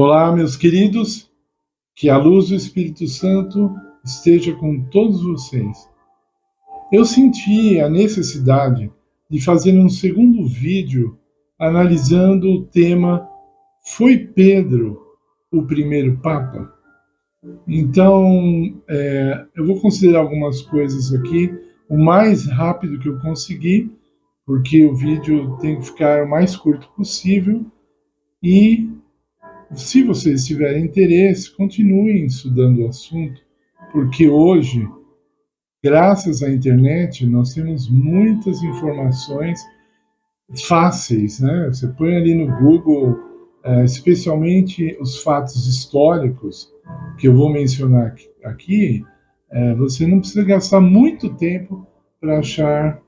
Olá, meus queridos, que a luz do Espírito Santo esteja com todos vocês. Eu senti a necessidade de fazer um segundo vídeo analisando o tema Foi Pedro o primeiro Papa? Então, eu vou considerar algumas coisas aqui o mais rápido que eu conseguir, porque o vídeo tem que ficar o mais curto possível e se vocês tiverem interesse, continuem estudando o assunto, porque hoje, graças à internet, nós temos muitas informações fáceis, né? Você põe ali no Google, especialmente os fatos históricos, que eu vou mencionar aqui, você não precisa gastar muito tempo para achar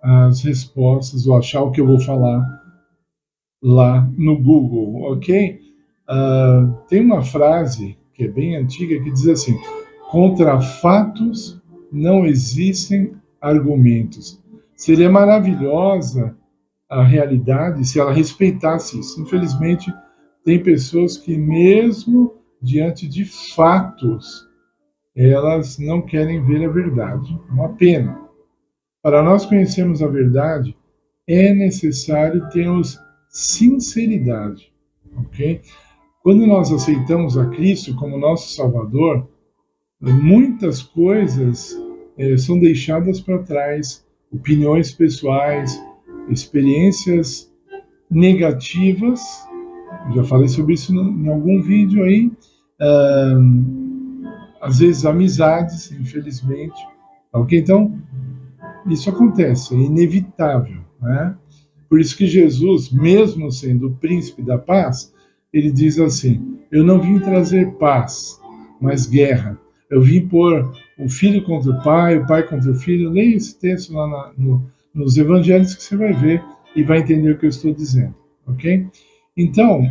as respostas ou achar o que eu vou falar lá no Google, ok? Tem uma frase que é bem antiga que diz assim: contra fatos não existem argumentos. Seria maravilhosa a realidade se ela respeitasse isso. Infelizmente, tem pessoas que mesmo diante de fatos, elas não querem ver a verdade. Uma pena. Para nós conhecermos a verdade, é necessário termos sinceridade, ok? Quando nós aceitamos a Cristo como nosso Salvador, muitas coisas são deixadas para trás, opiniões pessoais, experiências negativas, já falei sobre isso em algum vídeo aí, às vezes amizades, infelizmente, ok? Então, isso acontece, é inevitável, né? Por isso que Jesus, mesmo sendo o príncipe da paz, ele diz assim: eu não vim trazer paz, mas guerra. Eu vim pôr o filho contra o pai contra o filho. Leia esse texto lá nos evangelhos que você vai ver e vai entender o que eu estou dizendo, ok? Então,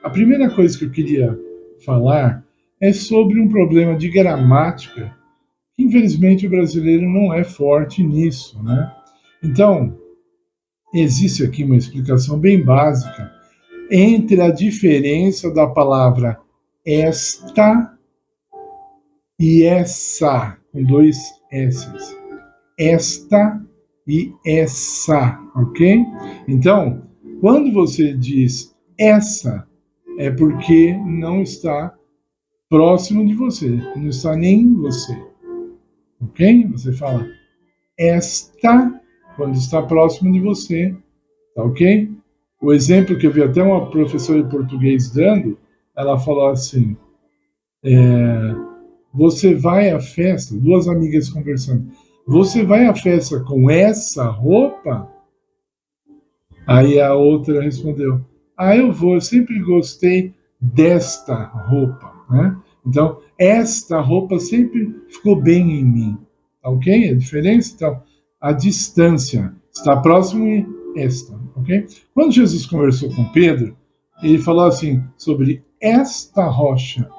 a primeira coisa que eu queria falar é sobre um problema de gramática. Infelizmente, o brasileiro não é forte nisso, né? Então, existe aqui uma explicação bem básica entre a diferença da palavra esta e essa, com dois S's. Esta e essa, ok? Então, quando você diz essa, é porque não está próximo de você, não está nem em você, ok? Você fala esta quando está próximo de você, tá ok? O exemplo que eu vi até uma professora de português dando, ela falou assim: você vai à festa, duas amigas conversando, você vai à festa com essa roupa? Aí a outra respondeu: eu vou, eu sempre gostei desta roupa, né? Então, esta roupa sempre ficou bem em mim, tá ok? A diferença, então, a distância, está próximo e esta, ok? Quando Jesus conversou com Pedro, ele falou assim, sobre esta rocha,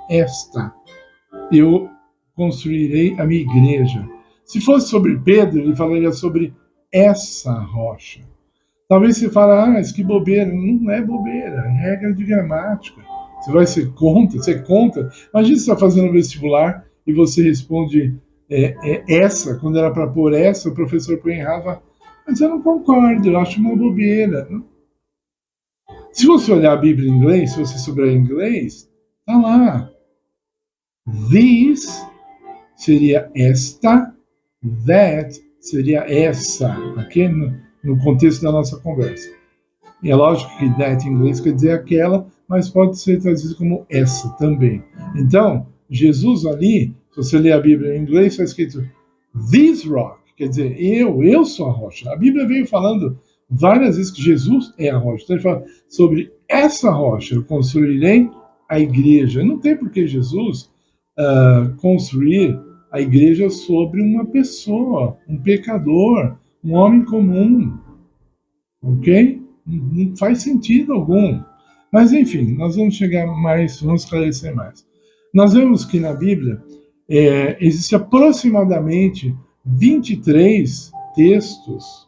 eu construirei a minha igreja. Se fosse sobre Pedro, ele falaria sobre essa rocha. Talvez você fale, mas que bobeira. Não é bobeira, é regra de gramática. Você vai ser contra, você é contra. Imagina você está fazendo um vestibular e você responde essa, quando era para pôr essa, o professor põe errado. Mas eu não concordo, eu acho uma bobeira. Se você olhar a Bíblia em inglês, se você souber inglês, tá lá. This seria esta, that seria essa, aqui no contexto da nossa conversa. E é lógico que that em inglês quer dizer aquela, mas pode ser traduzido como essa também. Então, Jesus ali, se você ler a Bíblia em inglês, está escrito this rock, quer dizer, eu sou a rocha. A Bíblia veio falando várias vezes que Jesus é a rocha. Então ele fala sobre essa rocha, eu construirei a igreja. Não tem por que Jesus construir a igreja sobre uma pessoa, um pecador, um homem comum, ok? Não faz sentido algum. Mas, enfim, nós vamos chegar mais, vamos esclarecer mais. Nós vemos que na Bíblia existe aproximadamente 23 textos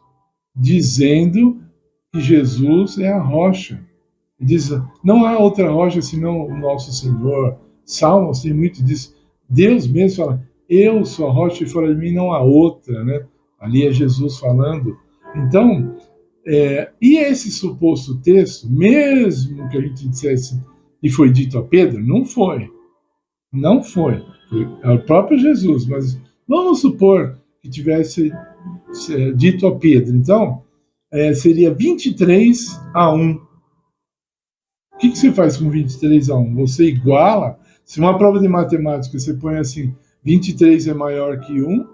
dizendo que Jesus é a rocha. Diz, não há outra rocha senão o nosso Senhor. Salmos tem muito disso. Deus mesmo fala, eu sou a rocha e fora de mim não há outra, né? Ali é Jesus falando. Então, e esse suposto texto, mesmo que a gente dissesse e foi dito a Pedro, não foi. Não foi. Foi o próprio Jesus, mas vamos supor que tivesse dito a Pedro. Então, seria 23-1. O que você faz com 23-1? Você iguala. Se uma prova de matemática você põe assim, 23 é maior que 1,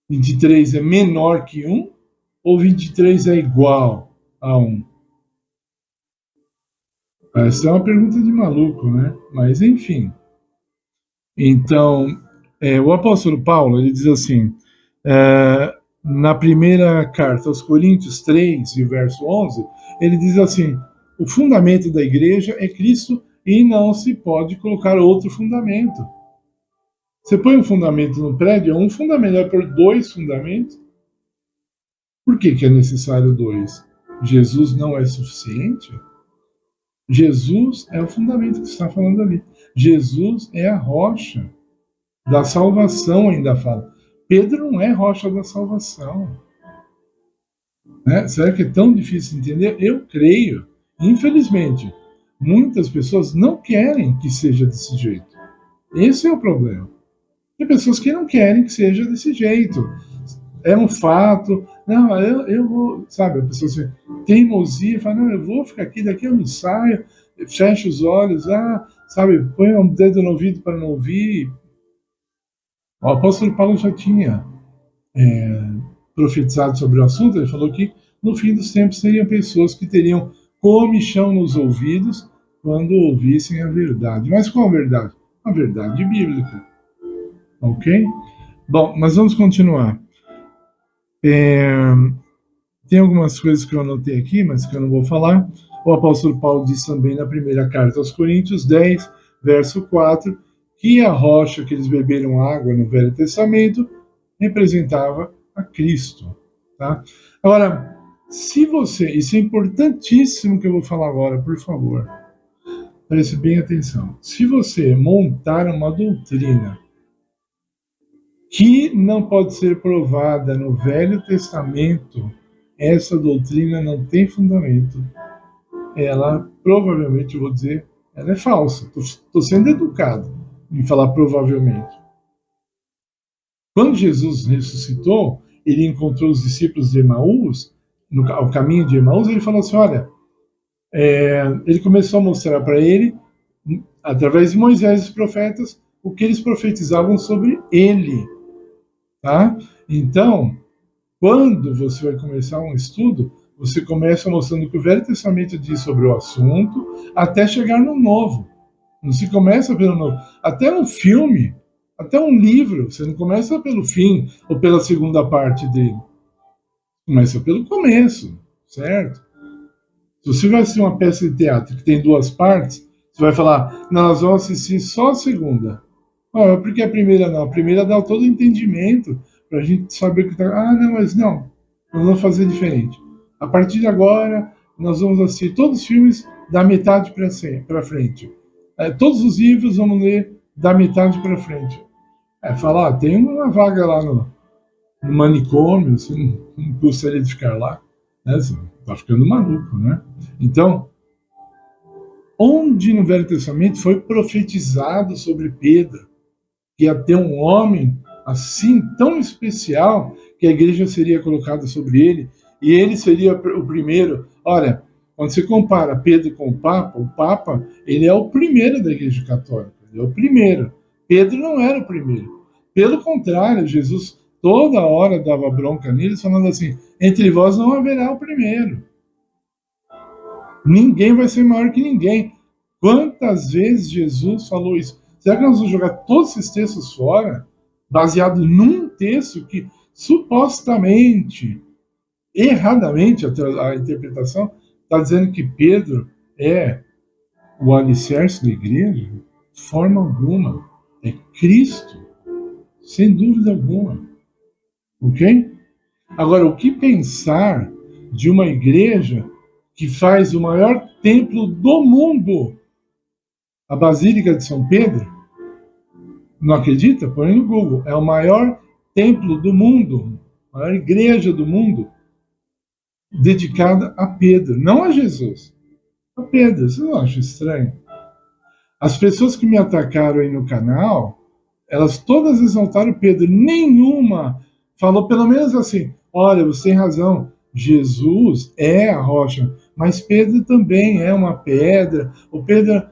23 é menor que 1, ou 23 é igual a 1? Essa é uma pergunta de maluco, né? Mas, enfim. Então, o apóstolo Paulo, ele diz assim, na primeira carta aos Coríntios 3, e verso 11, ele diz assim, o fundamento da igreja é Cristo e não se pode colocar outro fundamento. Você põe um fundamento no prédio, um fundamento, vai por 2 fundamentos. Por que é necessário 2? Jesus não é suficiente? Jesus é o fundamento que está falando ali. Jesus é a rocha da salvação, ainda fala. Pedro não é rocha da salvação. Né? Será que é tão difícil entender? Eu creio. Infelizmente, muitas pessoas não querem que seja desse jeito. Esse é o problema. Tem pessoas que não querem que seja desse jeito. É um fato. Não, eu vou, sabe, a pessoa assim, teimosia, fala, não, eu vou ficar aqui, daqui eu não saio, fecha os olhos, sabe, põe um dedo no ouvido para não ouvir. O apóstolo Paulo já tinha profetizado sobre o assunto, ele falou que no fim dos tempos seriam pessoas que teriam comichão nos ouvidos quando ouvissem a verdade. Mas qual a verdade? A verdade bíblica. Ok? Bom, mas vamos continuar. Tem algumas coisas que eu anotei aqui, mas que eu não vou falar. O apóstolo Paulo diz também na primeira carta aos Coríntios 10, verso 4, que a rocha que eles beberam água no Velho Testamento representava a Cristo. Tá? Agora, se você, isso é importantíssimo que eu vou falar agora, por favor, preste bem atenção. Se você montar uma doutrina que não pode ser provada no Velho Testamento, essa doutrina não tem fundamento. Ela provavelmente, eu vou dizer, ela é falsa. Estou sendo educado em falar provavelmente. Quando Jesus ressuscitou, ele encontrou os discípulos de Emaús, ao caminho de Emaús, ele falou assim, olha, ele começou a mostrar para ele, através de Moisés e os profetas, o que eles profetizavam sobre ele. Tá? Então, quando você vai começar um estudo, você começa mostrando o que o Velho Testamento diz sobre o assunto, até chegar no Novo. Não se começa pelo Novo. Até um filme, até um livro, você não começa pelo fim ou pela segunda parte dele. Começa pelo começo, certo? Se você vai assistir uma peça de teatro que tem 2 partes, você vai falar, não, nós vamos assistir só a segunda. Por que a primeira não? A primeira dá todo o entendimento para a gente saber o que está. Não, mas não. Nós vamos fazer diferente. A partir de agora, nós vamos assistir todos os filmes da metade para frente. Todos os livros vamos ler da metade para frente. Falar, tem uma vaga lá no manicômio, você não gostaria de ficar lá. Né? Você está ficando maluco, né? Então, onde no Velho Testamento foi profetizado sobre Pedro, que ia ter um homem assim, tão especial, que a igreja seria colocada sobre ele, e ele seria o primeiro. Olha, quando você compara Pedro com o Papa, ele é o primeiro da igreja católica, ele é o primeiro. Pedro não era o primeiro. Pelo contrário, Jesus toda hora dava bronca neles, falando assim, entre vós não haverá o primeiro. Ninguém vai ser maior que ninguém. Quantas vezes Jesus falou isso? Será que nós vamos jogar todos esses textos fora, baseado num texto que supostamente, erradamente, a interpretação está dizendo que Pedro é o alicerce da igreja? De forma alguma. É Cristo, sem dúvida alguma. Ok? Agora, o que pensar de uma igreja que faz o maior templo do mundo, a Basílica de São Pedro. Não acredita? Põe no Google. É o maior templo do mundo, a maior igreja do mundo, dedicada a Pedro, não a Jesus, a Pedro. Você não acha estranho? As pessoas que me atacaram aí no canal, elas todas exaltaram Pedro. Nenhuma falou pelo menos assim, olha, você tem razão, Jesus é a rocha, mas Pedro também é uma pedra, o Pedro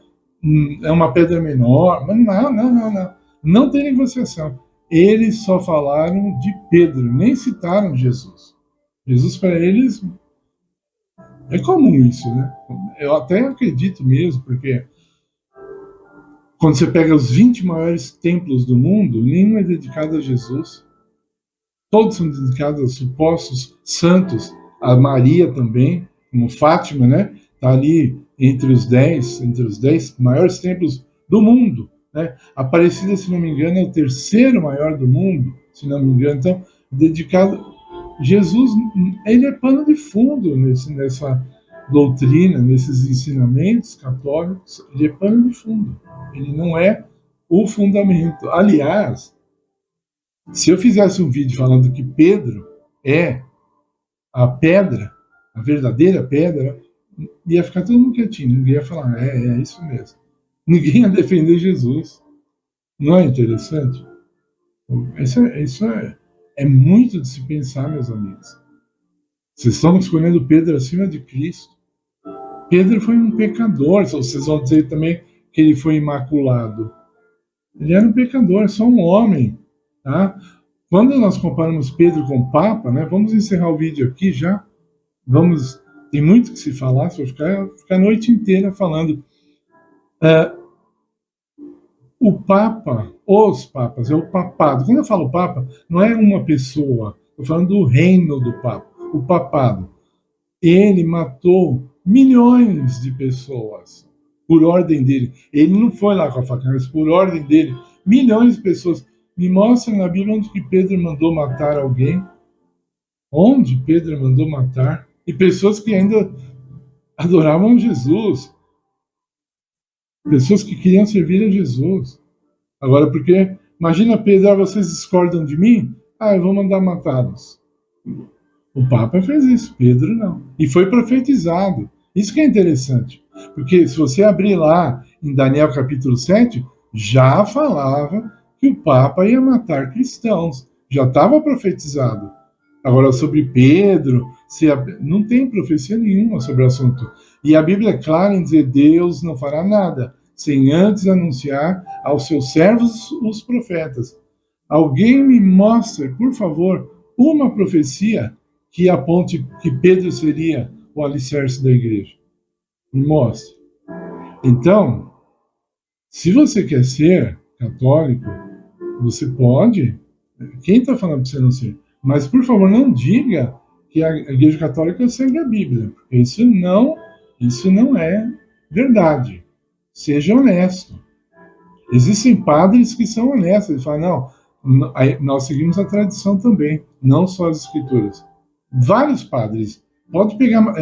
é uma pedra menor. Mas não. Não tem negociação. Eles só falaram de Pedro, nem citaram Jesus. Jesus para eles é comum isso, né? Eu até acredito mesmo, porque quando você pega os 20 maiores templos do mundo, nenhum é dedicado a Jesus. Todos são dedicados a supostos santos, a Maria também, como Fátima, né? Está ali entre os 10 maiores templos do mundo, né? Aparecida, se não me engano, é o terceiro maior do mundo, se não me engano. Então, dedicado. Jesus, ele é pano de fundo nessa doutrina, nesses ensinamentos católicos. Ele é pano de fundo. Ele não é o fundamento. Aliás, se eu fizesse um vídeo falando que Pedro é a pedra, a verdadeira pedra, ia ficar todo mundo quietinho, ninguém ia falar, é isso mesmo. Ninguém ia defender Jesus. Não é interessante? Isso é muito de se pensar, meus amigos. Vocês estão escolhendo Pedro acima de Cristo. Pedro foi um pecador. Vocês vão dizer também que ele foi imaculado. Ele era um pecador, só um homem. Tá? Quando nós comparamos Pedro com o Papa, né, vamos encerrar o vídeo aqui já. Tem muito que se falar, se eu ficar a noite inteira falando. O Papa, os Papas, é o papado. Quando eu falo Papa, não é uma pessoa, estou falando do reino do Papa, o papado. Ele matou milhões de pessoas por ordem dele. Ele não foi lá com a faca, mas por ordem dele. Milhões de pessoas. Me mostra na Bíblia onde que Pedro mandou matar alguém. Onde Pedro mandou matar. E pessoas que ainda adoravam Jesus. Pessoas que queriam servir a Jesus. Agora, porque, imagina Pedro, vocês discordam de mim? Eu vou mandar matá-los. O Papa fez isso, Pedro não. E foi profetizado. Isso que é interessante. Porque se você abrir lá em Daniel capítulo 7, já falava que o Papa ia matar cristãos. Já estava profetizado. Agora, sobre Pedro, não tem profecia nenhuma sobre o assunto. E a Bíblia é clara em dizer, Deus não fará nada sem antes anunciar aos seus servos, os profetas. Alguém me mostre, por favor, uma profecia que aponte que Pedro seria o alicerce da igreja. Me mostre. Então, se você quer ser católico, você pode. Quem está falando para você não ser? Mas, por favor, não diga que a Igreja Católica segue a Bíblia. Porque isso não é verdade. Seja honesto. Existem padres que são honestos. Eles falam, não, nós seguimos a tradição também, não só as escrituras. Vários padres. Pode pegar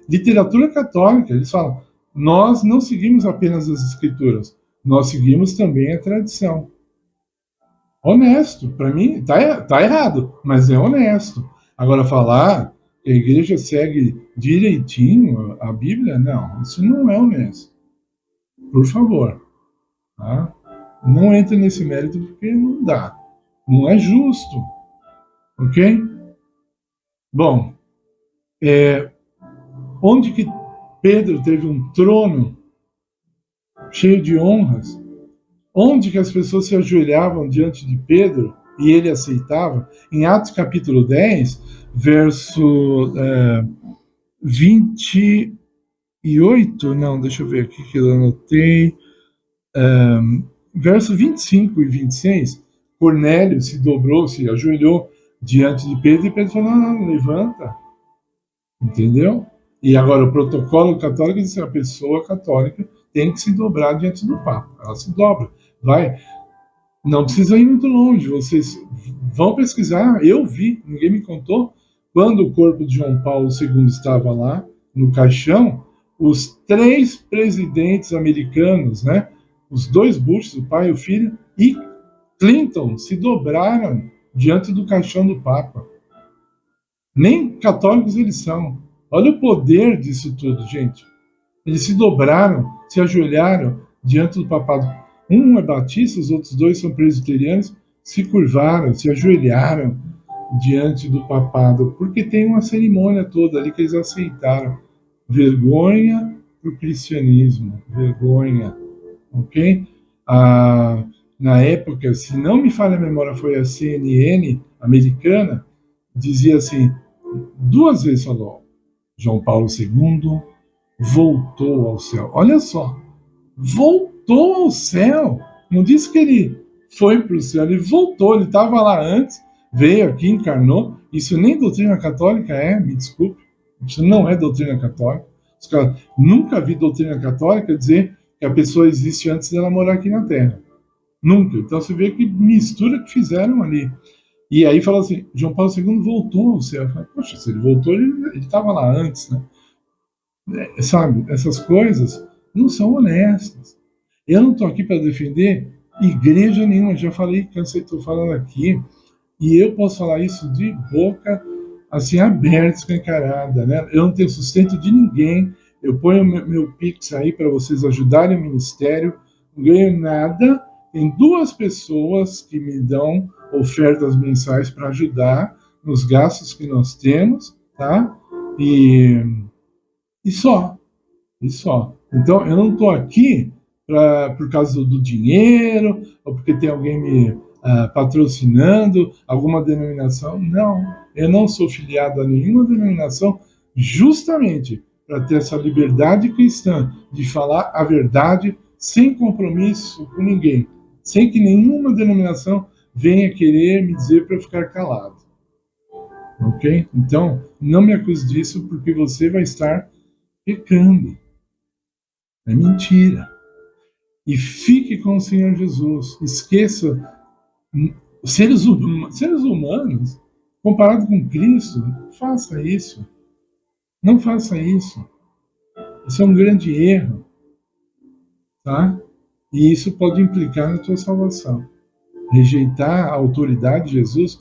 literatura católica. Eles falam, nós não seguimos apenas as escrituras, nós seguimos também a tradição. Honesto, para mim, tá errado, mas é honesto. Agora, falar que a igreja segue direitinho a Bíblia, não, isso não é honesto. Por favor, tá? Não entre nesse mérito porque não dá. Não é justo. Ok? Bom, onde que Pedro teve um trono cheio de honras? Onde que as pessoas se ajoelhavam diante de Pedro e ele aceitava? Em Atos capítulo 10, verso 28, não, deixa eu ver aqui que eu anotei, verso 25 e 26, Cornélio se dobrou, se ajoelhou diante de Pedro e Pedro falou, não, levanta. Entendeu? E agora o protocolo católico diz que a pessoa católica tem que se dobrar diante do Papa. Ela se dobra. Vai. Não precisa ir muito longe. Vocês vão pesquisar. Eu vi, ninguém me contou. Quando o corpo de João Paulo II estava lá, no caixão, os 3 presidentes americanos, né, os 2 Bush, o pai e o filho, e Clinton se dobraram diante do caixão do Papa. Nem católicos eles são. Olha o poder disso tudo, gente. Eles se dobraram, se ajoelharam diante do papado. Um é batista, os outros 2 são presbiterianos, se curvaram, se ajoelharam diante do papado, porque tem uma cerimônia toda ali que eles aceitaram. Vergonha para o cristianismo, vergonha, ok? Na época, se não me falha a memória, foi a CNN americana, dizia assim, 2 vezes falou, João Paulo II voltou ao céu. Olha só, voltou ao céu. Não disse que ele foi para o céu, ele voltou, ele estava lá antes, veio aqui, encarnou. Isso nem doutrina católica é, me desculpe. Isso não é doutrina católica. Nunca vi doutrina católica dizer que a pessoa existe antes dela morar aqui na Terra. Nunca. Então você vê que mistura que fizeram ali. E aí fala assim, João Paulo II voltou ao céu. Falo, poxa, se ele voltou, ele estava lá antes, né? Sabe, essas coisas não são honestas. Eu não estou aqui para defender igreja nenhuma, já falei, cansei, estou falando aqui, e eu posso falar isso de boca assim, aberta, escancarada, né? Eu não tenho sustento de ninguém, eu ponho meu Pix aí para vocês ajudarem o ministério, não ganho nada, tem 2 pessoas que me dão ofertas mensais para ajudar nos gastos que nós temos, tá? E só. Então, eu não estou aqui por causa do dinheiro, ou porque tem alguém me patrocinando, alguma denominação. Não, eu não sou filiado a nenhuma denominação, justamente para ter essa liberdade cristã de falar a verdade sem compromisso com ninguém, sem que nenhuma denominação venha querer me dizer para eu ficar calado. Ok? Então, não me acuse disso, porque você vai estar pecando. É mentira. E fique com o Senhor Jesus. Esqueça seres humanos comparado com Cristo. Não faça isso. Não faça isso. Isso é um grande erro. Tá? E isso pode implicar na tua salvação. Rejeitar a autoridade de Jesus.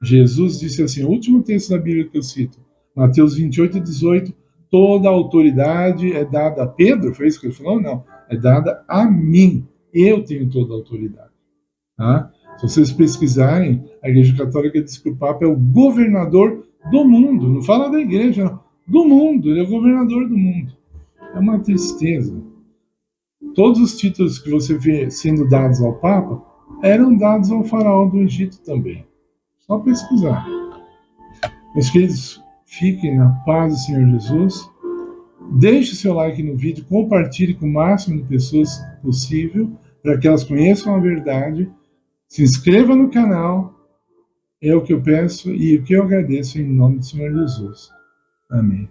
Jesus disse assim, o último texto da Bíblia que eu cito, Mateus 28:18, toda a autoridade é dada a Pedro, foi isso que ele falou? Não, é dada a mim. Eu tenho toda a autoridade. Tá? Se vocês pesquisarem, a Igreja Católica diz que o Papa é o governador do mundo. Não fala da igreja, não. Do mundo. Ele é o governador do mundo. É uma tristeza. Todos os títulos que você vê sendo dados ao Papa eram dados ao faraó do Egito também. Só pesquisar. Meus queridos, fiquem na paz do Senhor Jesus. Deixe o seu like no vídeo, compartilhe com o máximo de pessoas possível, para que elas conheçam a verdade. Se inscreva no canal, é o que eu peço e o que eu agradeço em nome do Senhor Jesus. Amém.